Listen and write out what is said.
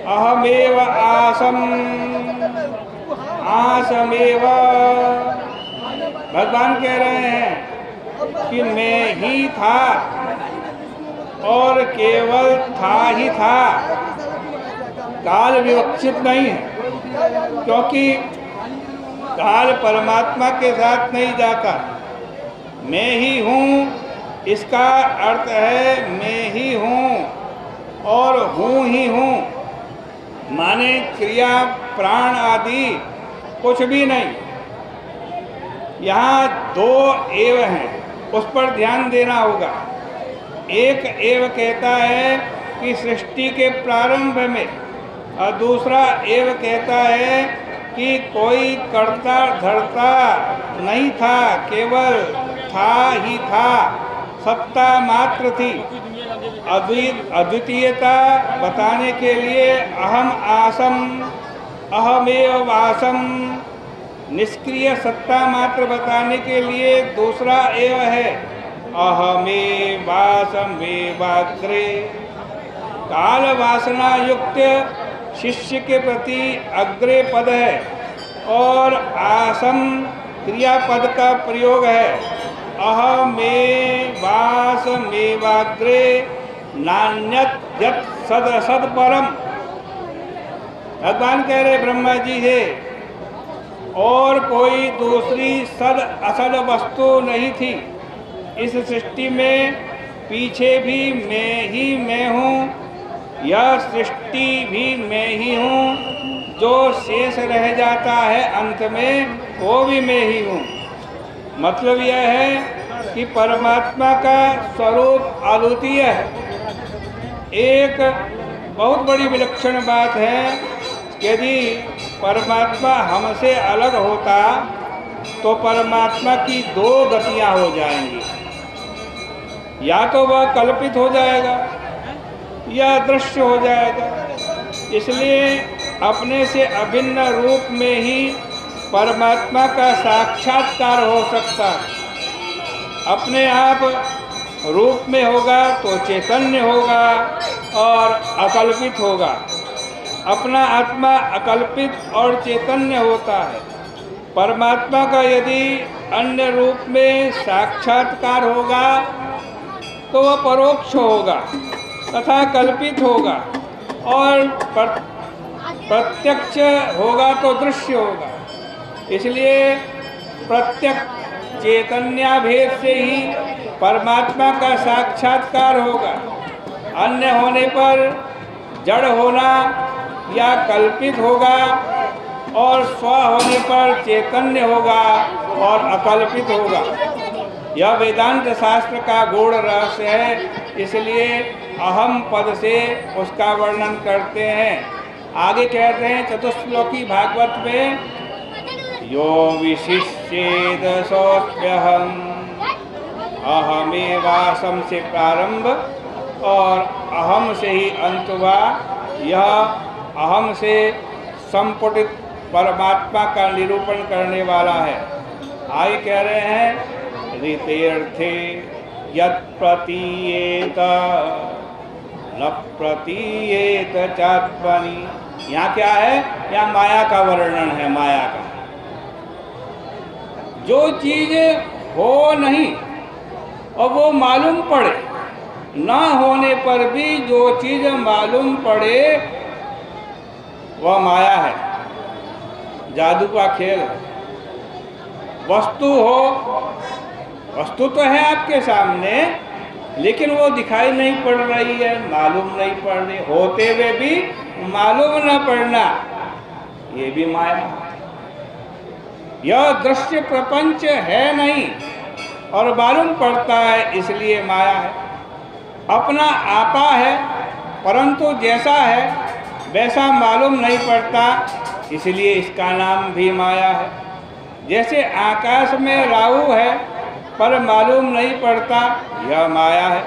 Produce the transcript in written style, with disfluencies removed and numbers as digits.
अहमेव आसम आसमेव। भगवान कह रहे हैं कि मैं ही था और केवल था ही था, काल विवक्षित नहीं है, क्योंकि काल परमात्मा के साथ नहीं जाता। मैं ही हूँ, इसका अर्थ है मैं ही हूँ और हूँ ही हूँ, माने क्रिया प्राण आदि कुछ भी नहीं। यहाँ दो एव हैं, उस पर ध्यान देना होगा। एक एव कहता है कि सृष्टि के प्रारंभ में, और दूसरा एव कहता है कि कोई कर्ता धर्ता नहीं था, केवल था ही था, सत्ता मात्र थी। अद्वितीयता बताने के लिए अहम आसम अहमेव वासम, निष्क्रिय सत्ता मात्र बताने के लिए दूसरा एव है अहमेव वासमेवाग्रे। काल वासना युक्त शिष्य के प्रति अग्रे पद है और आसम क्रियापद का प्रयोग है। अहमेव वासमेवाग्रे नान्यत् यत् सद असद परम। भगवान कह रहे ब्रह्मा जी से, और कोई दूसरी सद असद वस्तु नहीं थी इस सृष्टि में। पीछे भी मैं ही मैं हूँ, यह सृष्टि भी मैं ही हूँ, जो शेष रह जाता है अंत में वो भी मैं ही हूँ। मतलब यह है कि परमात्मा का स्वरूप अद्वितीय है। एक बहुत बड़ी विलक्षण बात है, यदि परमात्मा हमसे अलग होता तो परमात्मा की दो गतियां हो जाएंगी, या तो वह कल्पित हो जाएगा या दृश्य हो जाएगा। इसलिए अपने से अभिन्न रूप में ही परमात्मा का साक्षात्कार हो सकता है। अपने आप रूप में होगा तो चैतन्य होगा और अकल्पित होगा। अपना आत्मा अकल्पित और चैतन्य होता है। परमात्मा का यदि अन्य रूप में साक्षात्कार होगा तो वह परोक्ष होगा तथा कल्पित होगा, और प्रत्यक्ष होगा तो दृश्य होगा। इसलिए प्रत्यक्ष चैतन्याभेद से ही परमात्मा का साक्षात्कार होगा। अन्य होने पर जड़ होना या कल्पित होगा, और स्व होने पर चैतन्य होगा और अकल्पित होगा। यह वेदांत शास्त्र का गूढ़ रहस्य है। इसलिए अहम पद से उसका वर्णन करते हैं। आगे कहते हैं चतुश्लोकी भागवत में, यो विशिष्येद सोऽप्यहम्, अहमेवासम से प्रारंभ और अहम से ही अंत हुआ। यह अहम से संपुटित परमात्मा का निरूपण करने वाला है। आगे कह रहे हैं ऋतेर्थे यत् प्रतीयेत न प्रतीयेत चात्मनि। यहाँ क्या है? यहाँ माया का वर्णन है। माया का जो चीज हो नहीं और वो मालूम पड़े, ना होने पर भी जो चीज मालूम पड़े वह माया है, जादू का खेल है। वस्तु हो, वस्तु तो है आपके सामने, लेकिन वो दिखाई नहीं पड़ रही है, मालूम नहीं पड़ रही, होते हुए भी मालूम न पड़ना, ये भी माया है। यह दृश्य प्रपंच है नहीं और मालूम पड़ता है, इसलिए माया है। अपना आपा है, परंतु जैसा है वैसा मालूम नहीं पड़ता, इसलिए इसका नाम भी माया है। जैसे आकाश में राहु है पर मालूम नहीं पड़ता, यह माया है।